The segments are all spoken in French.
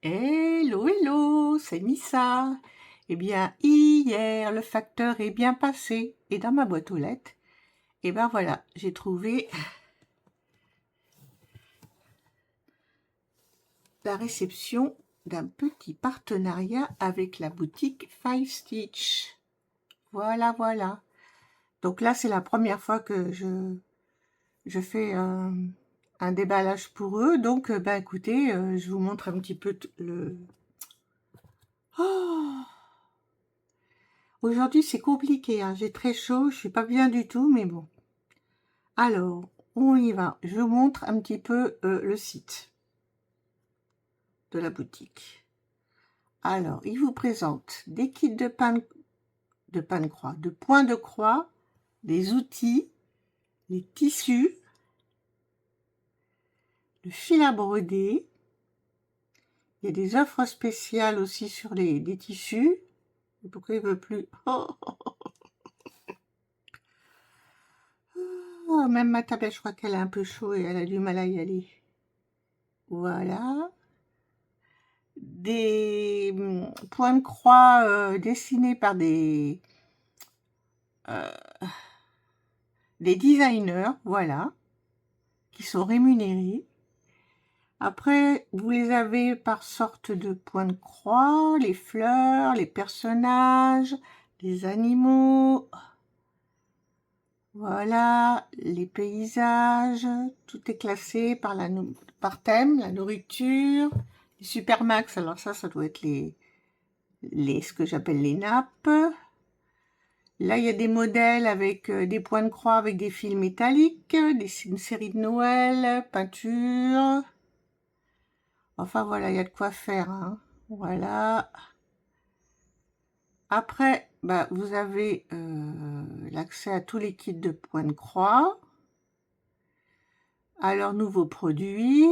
Hello, hello, c'est Nissa. Eh bien, hier, le facteur est bien passé. Et dans ma boîte aux lettres, eh ben voilà, j'ai trouvé la réception d'un petit partenariat avec la boutique Five Stitch. Voilà, voilà. Donc là, c'est la première fois que je fais un déballage pour eux. Donc, ben écoutez, je vous montre un petit peu le... Oh, aujourd'hui, c'est compliqué, hein. J'ai très chaud, je suis pas bien du tout, mais bon. Alors, on y va. Je vous montre un petit peu le site de la boutique. Alors, il vous présente des kits de pain de croix, de points de croix, des outils, les tissus, le fil à broder. Il y a des offres spéciales aussi sur des tissus. Pourquoi il veut plus? Oh, même ma tablette, je crois qu'elle a un peu chaud et elle a du mal à y aller. Voilà. Des points de croix dessinés par euh, des designers, voilà, qui sont rémunérés. Après, vous les avez par sorte de points de croix, les fleurs, les personnages, les animaux, voilà, les paysages, tout est classé par thème, la nourriture, les Supermax, alors ça doit être ce que j'appelle les nappes. Là, il y a des modèles avec des points de croix avec des fils métalliques, une série de Noël, peinture. Enfin, voilà, il y a de quoi faire, hein. Voilà. Après, bah, vous avez l'accès à tous les kits de points de croix, à leurs nouveaux produits.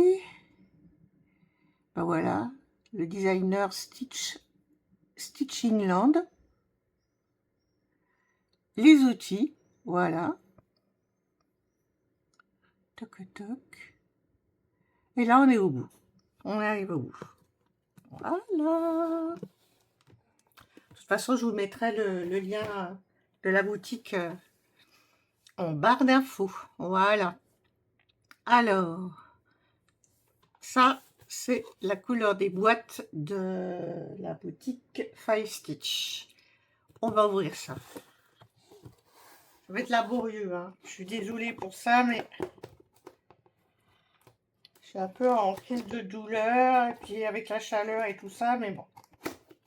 Bah, voilà, le designer Stitching Land. Les outils, voilà. Toc, toc. Et là, on est au bout. On arrive au bout. Voilà. De toute façon, je vous mettrai le lien de la boutique en barre d'infos. Voilà. Alors, ça, c'est la couleur des boîtes de la boutique Five Stitch. On va ouvrir ça. Ça va être laborieux, hein. Je suis désolée pour ça, mais je suis un peu en crise de douleur, et puis avec la chaleur et tout ça, mais bon.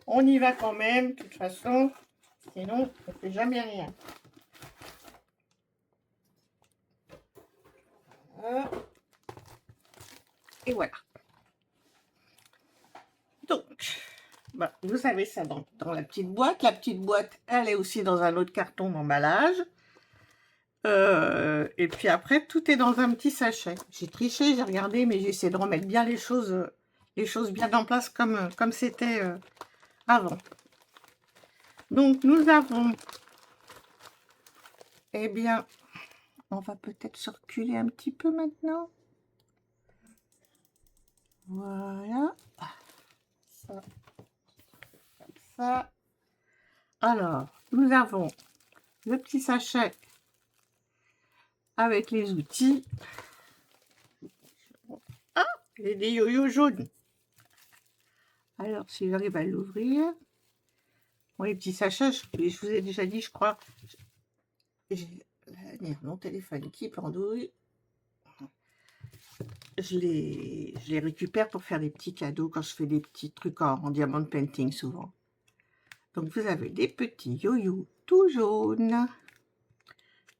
On y va quand même, de toute façon. Sinon, on ne fait jamais rien. Et voilà. Donc, bah, vous avez ça dans la petite boîte. La petite boîte, elle est aussi dans un autre carton d'emballage. Et puis après, tout est dans un petit sachet. J'ai triché, j'ai regardé, mais j'essaie de remettre bien les choses bien en place comme c'était avant. Donc, nous avons, eh bien, on va peut-être se reculer un petit peu maintenant. Voilà. Ça, comme ça. Alors, nous avons le petit sachet avec les outils. Ah, j'ai des yo-yo jaunes. Alors, si j'arrive à l'ouvrir. Bon, les petits sachets, je vous ai déjà dit, je crois. J'ai mon téléphone qui pendouille. Je les récupère pour faire des petits cadeaux quand je fais des petits trucs en diamond painting souvent. Donc, vous avez des petits yo-yo tout jaunes.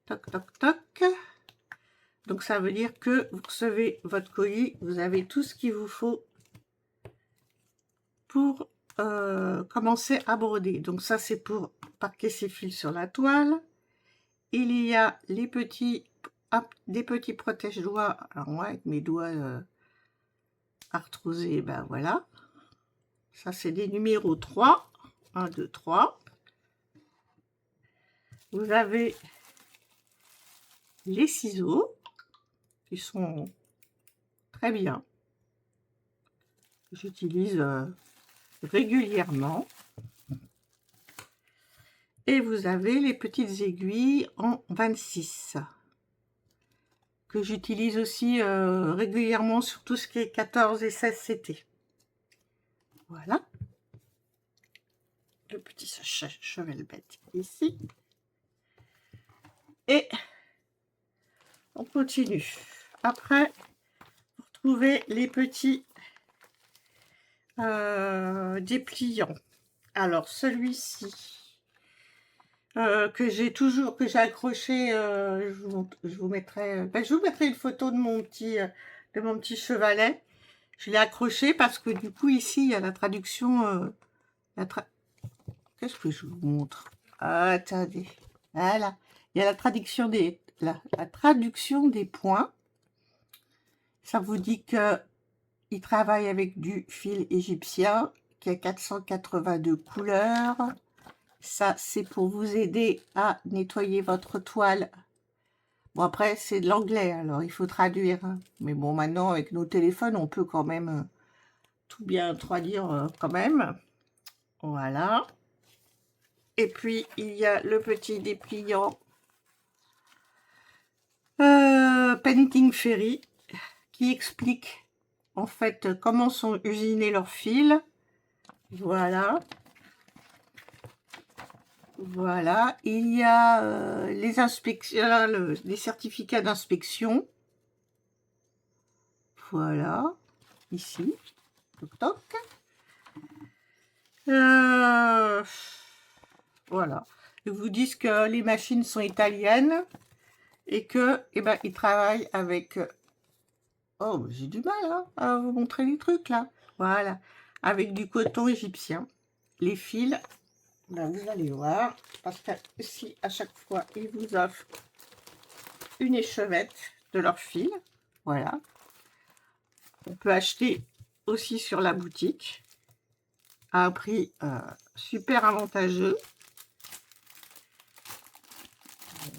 Toc, toc, toc. Donc, ça veut dire que vous recevez votre colis, vous avez tout ce qu'il vous faut pour commencer à broder. Donc, ça, c'est pour parquer ses fils sur la toile. Il y a les petits, des petits protège-doigts. Alors, moi, avec mes doigts arthrosés, ben voilà. Ça, c'est des numéros 3. 1, 2, 3. Vous avez les ciseaux qui sont très bien. j'utilise régulièrement. Et vous avez les petites aiguilles en 26 que j'utilise aussi régulièrement sur tout ce qui est 14 et 16 CT. Voilà. Le petit sachet, je vais le mettre ici. Et on continue. Après, vous retrouvez les petits dépliants. Alors, celui-ci, que j'ai accroché, je vous mettrai une photo de mon petit chevalet. Je l'ai accroché parce que du coup, ici, il y a la traduction. Qu'est-ce que je vous montre? Attendez. Voilà. Il y a la traduction la traduction des points. Ça vous dit que il travaille avec du fil égyptien qui a 482 couleurs. Ça, c'est pour vous aider à nettoyer votre toile. Bon, après, c'est de l'anglais, alors il faut traduire. Mais bon, maintenant, avec nos téléphones, on peut quand même tout bien traduire quand même. Voilà. Et puis, il y a le petit dépliant Painting Ferry qui explique en fait comment sont usinés leurs fils. Voilà. Voilà. Il y a les inspections, les certificats d'inspection. Voilà. Ici. Toc toc. Voilà. Ils vous disent que les machines sont italiennes et que, ils travaillent avec... Oh, j'ai du mal hein, à vous montrer les trucs là. Voilà. Avec du coton égyptien. Les fils, vous allez voir, parce que si à chaque fois, ils vous offrent une échevette de leur fil. Voilà. On peut acheter aussi sur la boutique à un prix super avantageux.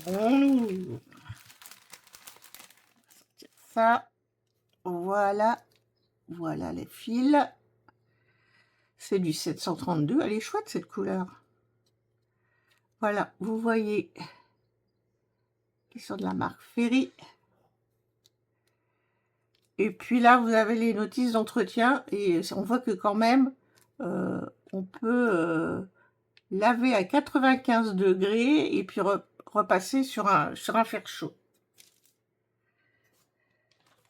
On ouvre ça. Voilà. Voilà les fils. C'est du 732. Elle est chouette cette couleur. Voilà, vous voyez qui sont de la marque Ferry. Et puis là, vous avez les notices d'entretien et on voit que quand même, on peut laver à 95 degrés et puis repasser sur un fer chaud.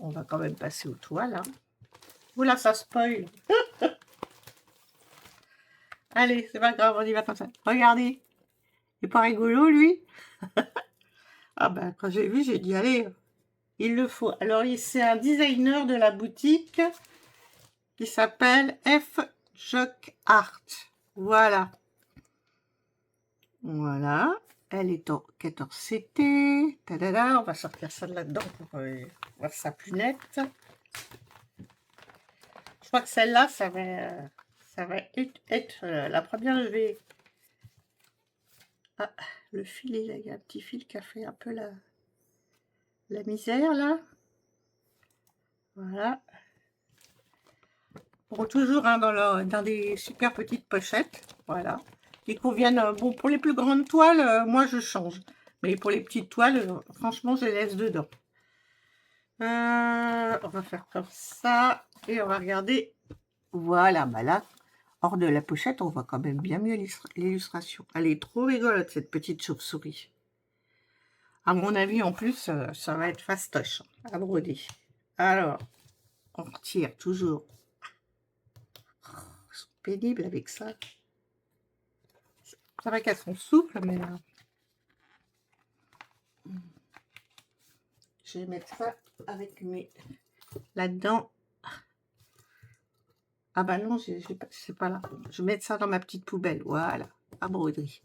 On va quand même passer aux toiles. Hein. Oula, ça spoil. Allez, c'est pas grave, on y va comme ça. Regardez, il est pas rigolo, lui. Ah ben, quand j'ai vu, j'ai dit, allez, il le faut. Alors, c'est un designer de la boutique qui s'appelle F. Jock Art. Voilà. Voilà. Elle est en 14 CT. Tadada. On va sortir ça de là-dedans pour voir ça plus net. Je crois que celle-là, ça va être la première levée. Ah, le fil, il y a un petit fil qui a fait un peu la misère, là. Voilà. Bon, toujours hein, dans des super petites pochettes. Voilà. Qui conviennent. Bon, pour les plus grandes toiles, moi, je change. Mais pour les petites toiles, franchement, je les laisse dedans. On va faire comme ça. Et on va regarder. Voilà, bah là, hors de la pochette, on voit quand même bien mieux l'illustration. Elle est trop rigolote, cette petite chauve-souris. À mon avis, en plus, ça va être fastoche à broder. Alors, on retire toujours. Oh, ils sont pénibles avec ça. C'est vrai qu'elles sont souples, mais... je vais mettre ça avec mes... là-dedans. Ah bah non, c'est pas là. Je vais mettre ça dans ma petite poubelle. Voilà, à broderie.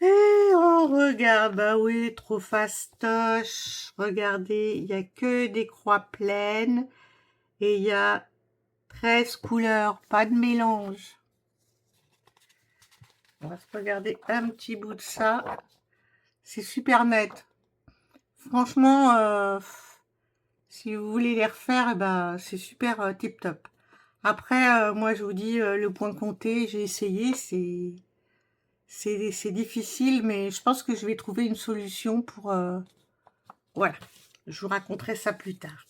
Et on regarde, bah oui, trop fastoche. Regardez, il n'y a que des croix pleines. Et il y a 13 couleurs, pas de mélange. On va se regarder un petit bout de ça. C'est super net. Franchement, Si vous voulez les refaire, eh ben, c'est super tip top. Après, moi, je vous dis, le point compté, j'ai essayé, c'est difficile, mais je pense que je vais trouver une solution pour... voilà, je vous raconterai ça plus tard.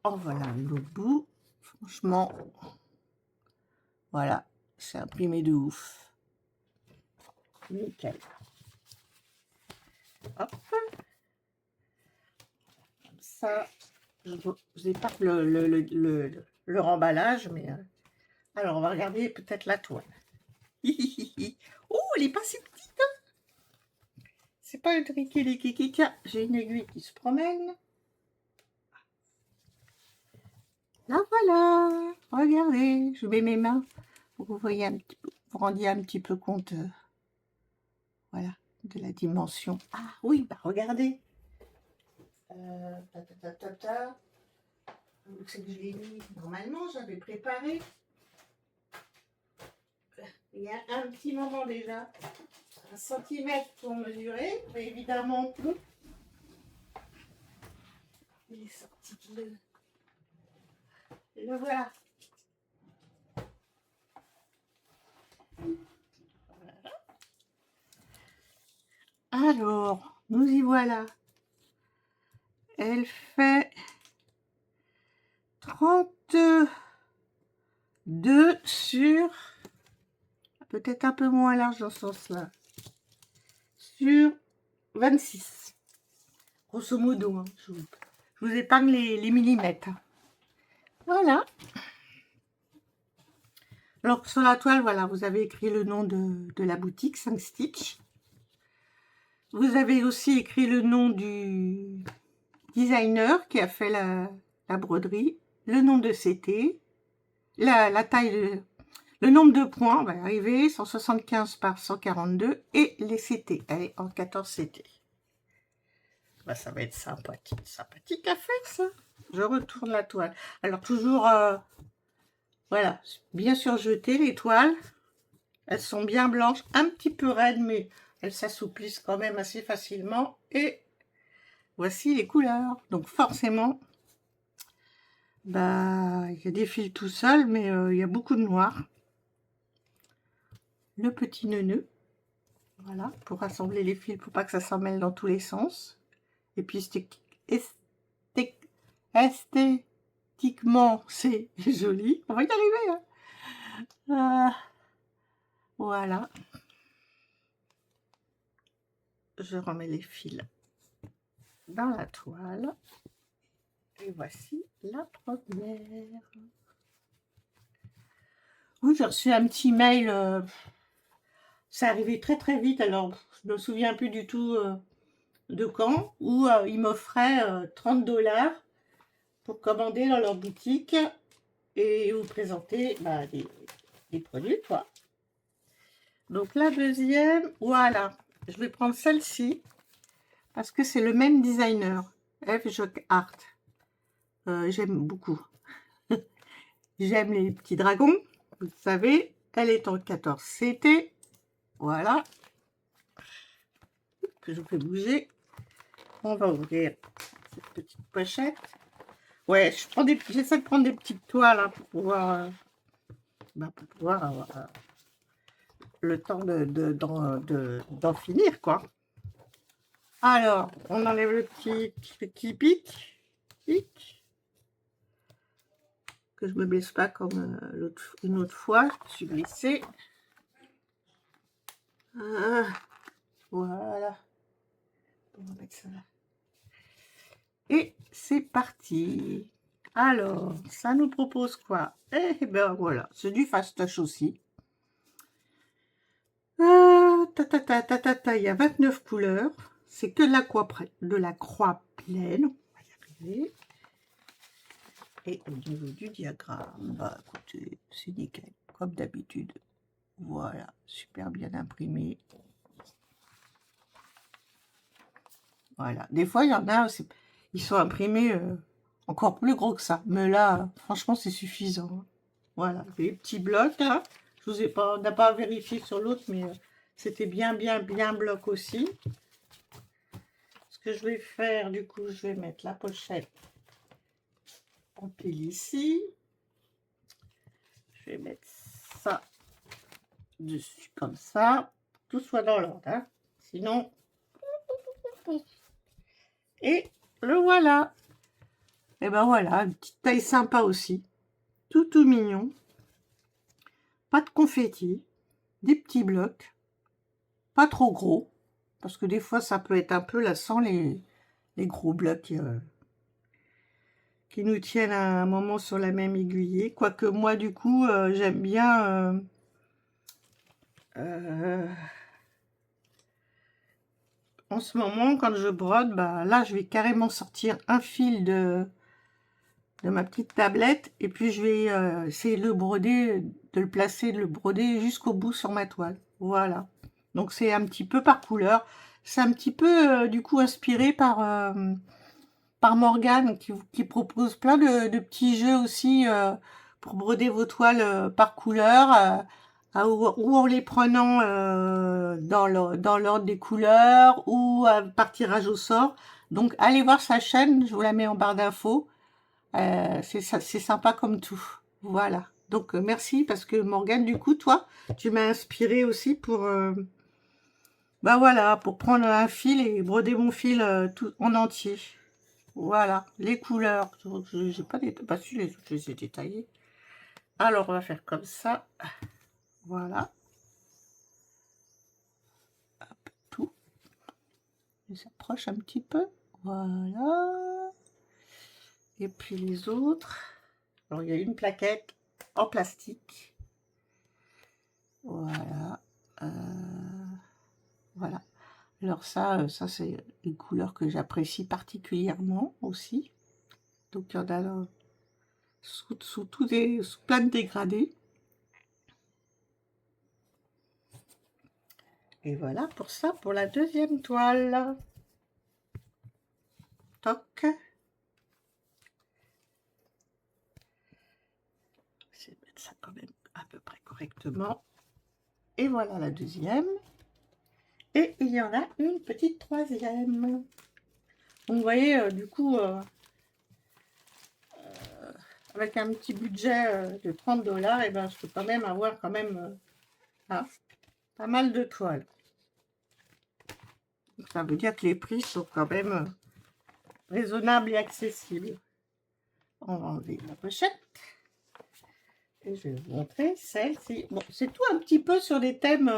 Oh, voilà, l'autre bout. Franchement, voilà, c'est imprimé de ouf. Nickel. Hop. Comme ça, je vous épargne le remballage, mais... alors, on va regarder peut-être la toile. Oh, elle est pas si petite, hein. C'est pas une tricky. Tiens, j'ai une aiguille qui se promène. Là, voilà. Regardez, je mets mes mains pour que vous voyez un petit peu, vous rendiez un petit peu compte, voilà, de la dimension. Ah oui, bah regardez. C'est que je l'ai mis. Normalement, j'avais préparé. Il y a un petit moment déjà. 1 centimètre pour mesurer, mais évidemment, il est sorti de le voilà. Alors, nous y voilà. Elle fait 32 sur, peut-être un peu moins large dans ce sens-là, sur 26. Grosso modo, hein, je vous épargne les millimètres. Voilà. Alors, sur la toile, voilà, vous avez écrit le nom de la boutique, 5 Stitch. Vous avez aussi écrit le nom du designer qui a fait la broderie, le nom de CT, la taille, le nombre de points, on va y arriver, 175 par 142, et les CT, allez, en 14 CT. Bah, ça va être sympathique à faire, ça. Je retourne la toile. Alors, toujours, voilà, bien surjeter les toiles. Elles sont bien blanches, un petit peu raides, mais elles s'assouplissent quand même assez facilement. Et voici les couleurs. Donc forcément, bah, il y a des fils tout seuls, mais il y a beaucoup de noir. Le petit nœud, voilà, pour rassembler les fils, pour pas que ça s'en mêle dans tous les sens. Et puis esthétiquement, c'est joli. On va y arriver, hein. Voilà. Je remets les fils dans la toile. Et voici la première. Oui, j'ai reçu un petit mail. Ça arrivait très très vite. Alors, je me souviens plus du tout de quand. Où ils m'offraient 30$ pour commander dans leur boutique et vous présenter bah, des produits, quoi. Donc la deuxième, voilà. Je vais prendre celle-ci parce que c'est le même designer, F. Jock Art. J'aime beaucoup. J'aime les petits dragons, vous le savez. Elle est en 14 CT. Voilà. Que je fais bouger. On va ouvrir cette petite pochette. Ouais, j'essaie de prendre des petites toiles hein, pour pouvoir avoir le temps d'en finir, quoi. Alors, on enlève le petit pic. Que je me blesse pas comme une autre fois. Je suis blessée. Voilà. On va mettre ça là. Et c'est parti. Alors, ça nous propose quoi? Eh ben voilà, c'est du fastoche aussi. Il y a 29 couleurs. C'est que de la croix pleine. On va y arriver. Et au niveau du diagramme, bah écoutez, c'est nickel, comme d'habitude. Voilà, super bien imprimé. Voilà, des fois il y en a, ils sont imprimés encore plus gros que ça. Mais là, franchement, c'est suffisant. Voilà, les petits blocs, là. Je vous ai pas, on n'a pas vérifié sur l'autre, mais c'était bien bloc aussi. Parce que je vais faire, du coup, je vais mettre la pochette en pile ici. Je vais mettre ça dessus comme ça. Tout soit dans l'ordre, hein. Sinon... Et le voilà. Et ben voilà, une petite taille sympa aussi. Tout mignon. Pas de confetti. Des petits blocs. Pas trop gros. Parce que des fois, ça peut être un peu lassant, les gros blocs qui nous tiennent à un moment sur la même aiguillée. Quoique moi, du coup, j'aime bien... en ce moment, quand je brode, bah, là, je vais carrément sortir un fil de ma petite tablette. Et puis, je vais essayer de le broder, de le placer, de le broder jusqu'au bout sur ma toile. Voilà. Donc, c'est un petit peu par couleur. C'est un petit peu, du coup, inspiré par Morgane, qui propose plein de petits jeux aussi pour broder vos toiles par couleur. Ou en les prenant dans l'ordre des couleurs ou par tirage au sort. Donc, allez voir sa chaîne, je vous la mets en barre d'infos. C'est sympa comme tout. Voilà. Donc, merci parce que Morgane, du coup, toi, tu m'as inspiré aussi pour... bah voilà, pour prendre un fil et broder mon fil tout en entier. Voilà, les couleurs. J'ai pas su les autres, je les ai détaillées. Alors, on va faire comme ça. Voilà. Tout. Il s'approche un petit peu. Voilà. Et puis les autres. Alors, il y a une plaquette en plastique. Voilà. Voilà. Alors ça c'est une couleur que j'apprécie particulièrement aussi. Donc, il y en a là, sous plein de dégradés. Et voilà pour ça, pour la deuxième toile. Toc. Je vais mettre ça quand même à peu près correctement. Et voilà la deuxième. Et il y en a une petite troisième. Donc, vous voyez, du coup, avec un petit budget de 30 $, et ben, je peux quand même avoir quand même pas mal de toiles. Donc, ça veut dire que les prix sont quand même raisonnables et accessibles. On va enlever la pochette. Et je vais vous montrer celle-ci. Bon, c'est tout un petit peu sur les thèmes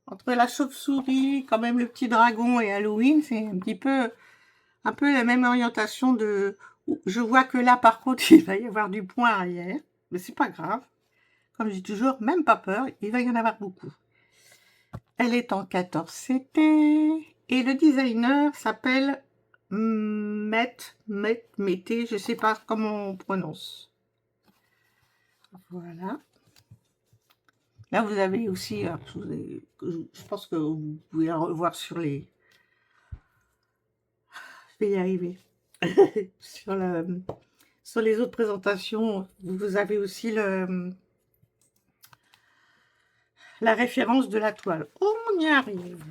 entre la chauve-souris, quand même le petit dragon et Halloween. C'est un peu la même orientation de... Je vois que là, par contre, il va y avoir du point arrière. Mais c'est pas grave. Comme je dis toujours, même pas peur, il va y en avoir beaucoup. Elle est en 14 CT. Et le designer s'appelle Mété, je sais pas comment on prononce. Voilà. Là, vous avez aussi, je pense que vous pouvez la revoir sur les... Je vais y arriver. sur les autres présentations, vous avez aussi la référence de la toile. On y arrive.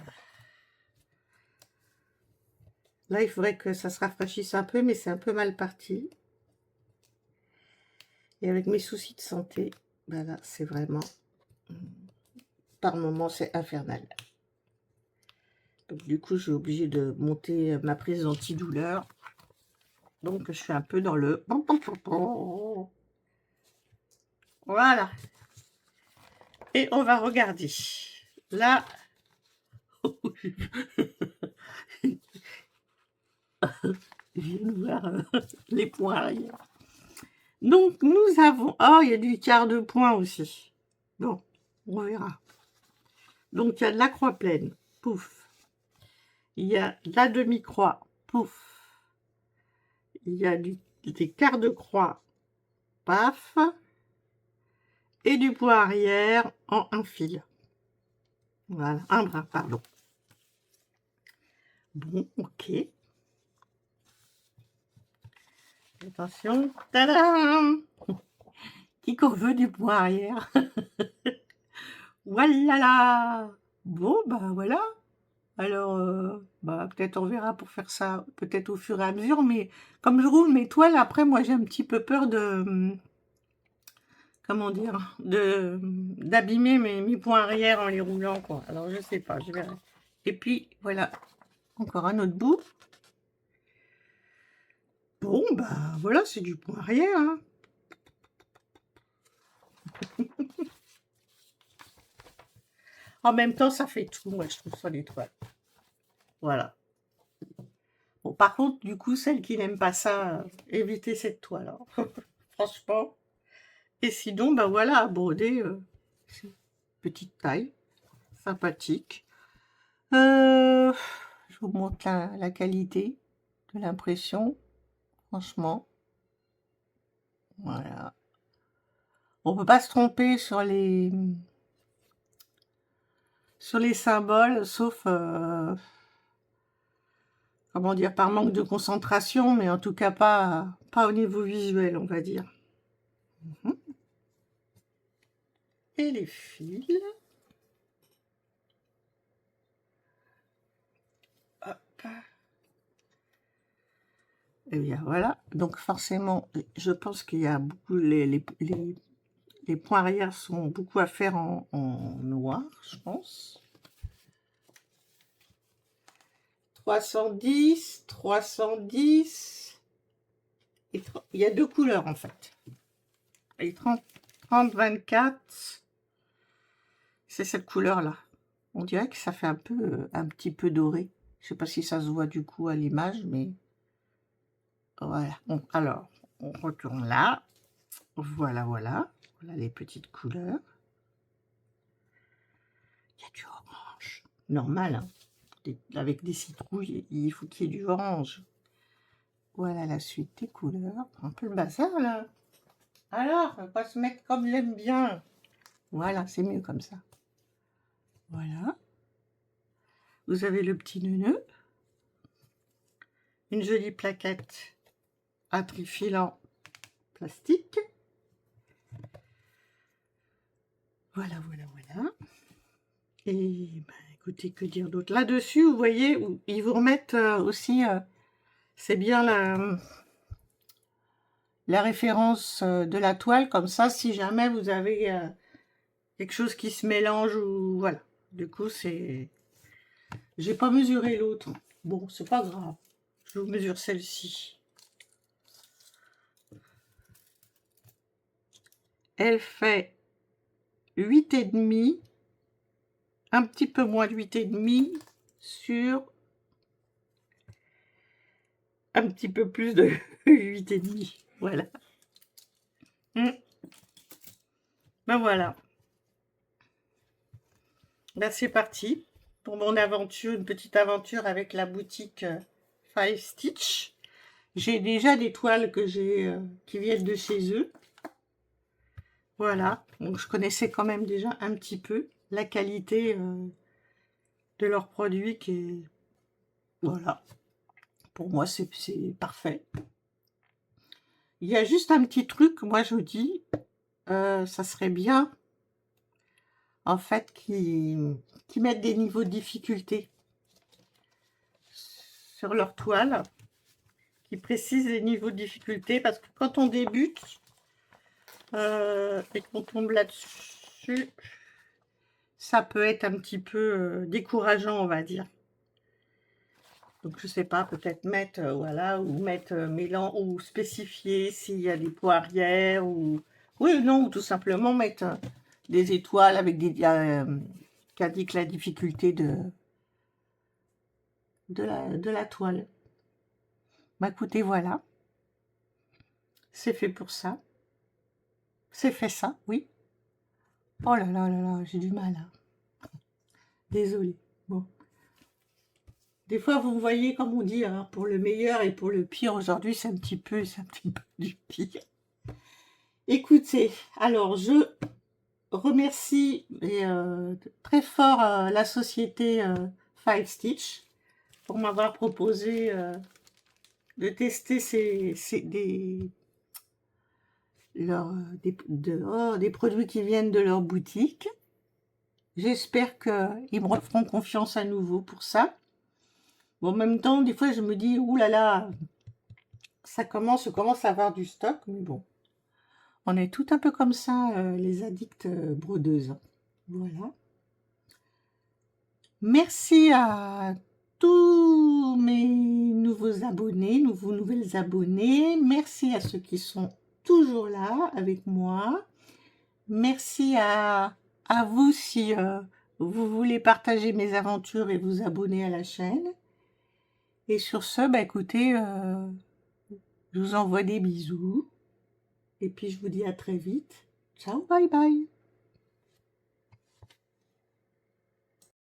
Là, il faudrait que ça se rafraîchisse un peu, mais c'est un peu mal parti. Et avec mes soucis de santé, ben là, c'est vraiment... Par moment, c'est infernal. Donc, du coup, je suis obligée de monter ma prise d'antidouleur. Donc, je suis un peu dans le... Voilà. Et on va regarder. Là... Je viens de voir les points arrière. Donc, nous avons... Oh, il y a du quart de point aussi. Bon, on verra. Donc, il y a de la croix pleine. Pouf. Il y a la demi-croix. Pouf. Il y a des quarts de croix. Paf. Et du point arrière en un fil. Voilà, un brin, pardon. Bon, ok. Attention. Tadam! Qui qu'on veut du point arrière? Voilà là. Bon, ben voilà. Alors, bah, peut-être on verra pour faire ça, peut-être au fur et à mesure, mais comme je roule mes toiles, après, moi, j'ai un petit peu peur de, comment dire, d'abîmer mes points arrière en les roulant, quoi. Alors, je sais pas, je verrai. Et puis, voilà, encore un autre bout. Bon, bah, voilà, c'est du point arrière, hein. En même temps, ça fait tout, moi, je trouve, sur les toiles. Voilà. Bon, par contre, du coup, celles qui n'aiment pas ça, évitez cette toile, hein. Franchement. Et sinon, bah voilà, à broder, c'est petite taille, sympathique. Je vous montre la qualité de l'impression, franchement. Voilà. On peut pas se tromper sur les symboles, sauf, comment dire, par manque de concentration, mais en tout cas pas au niveau visuel, on va dire. Mhm. Et les fils. Hop. Et bien voilà. Donc forcément, je pense qu'il y a beaucoup les points arrière sont beaucoup à faire en noir, je pense. 310, 310. Il y a deux couleurs en fait. Et 30, 30, 24, c'est cette couleur-là. On dirait que ça fait un peu, un petit peu doré. Je sais pas si ça se voit du coup à l'image, mais voilà. Bon, alors, on retourne là. Voilà, voilà. Voilà les petites couleurs. Il y a du orange. Normal, hein. Avec des citrouilles, il faut qu'il y ait du orange. Voilà la suite des couleurs. Un peu le bazar, là. Alors, on va se mettre comme j'aime bien. Voilà, c'est mieux comme ça. Voilà. Vous avez le petit nœud. Une jolie plaquette à trifilant plastique. Voilà, voilà, voilà. Et ben, écoutez, que dire d'autre? Là-dessus, vous voyez, ils vous remettent aussi, c'est bien la référence de la toile, comme ça, si jamais vous avez quelque chose qui se mélange, ou voilà. Du coup, c'est... J'ai pas mesuré l'autre. Bon, c'est pas grave. Je vous mesure celle-ci. Elle fait 8,5, un petit peu moins de 8,5 sur un petit peu plus de 8,5. Voilà. Ben voilà. Ben c'est parti pour mon aventure, une petite aventure avec la boutique Five Stitch. J'ai déjà des toiles que j'ai qui viennent de chez eux. Voilà, donc je connaissais quand même déjà un petit peu la qualité de leurs produits qui est... Voilà, pour moi c'est parfait. Il y a juste un petit truc, moi je vous dis, ça serait bien en fait qu'ils mettent des niveaux de difficulté sur leur toile, qui précisent les niveaux de difficulté, parce que quand on débute et qu'on tombe là-dessus, ça peut être un petit peu décourageant, on va dire. Donc je sais pas, peut-être mettre, voilà, ou mettre mélange, ou spécifier s'il y a des points arrière, ou... Oui, non, ou tout simplement mettre des étoiles avec des... qui indiquent la difficulté de la toile. Bah écoutez, voilà. C'est fait pour ça. C'est fait ça, oui. Oh là là là là, j'ai du mal. Hein. Désolée. Bon. Des fois, vous voyez, comme on dit, hein, pour le meilleur et pour le pire, aujourd'hui, c'est un petit peu du pire. Écoutez, alors, je remercie très fort la société Five Stitch pour m'avoir proposé de tester des produits qui viennent de leur boutique. J'espère qu'ils me referont confiance à nouveau pour ça. Bon, en même temps, des fois, je me dis, ouh là là, je commence à avoir du stock, mais bon. On est tout un peu comme ça, les addicts brodeuses, hein. Voilà. Merci à tous mes nouveaux abonnés, nouvelles abonnées. Merci à ceux qui sont toujours là avec moi. Merci à vous si vous voulez partager mes aventures et vous abonner à la chaîne. Et sur ce, bah écoutez, je vous envoie des bisous. Et puis je vous dis à très vite. Ciao, bye bye.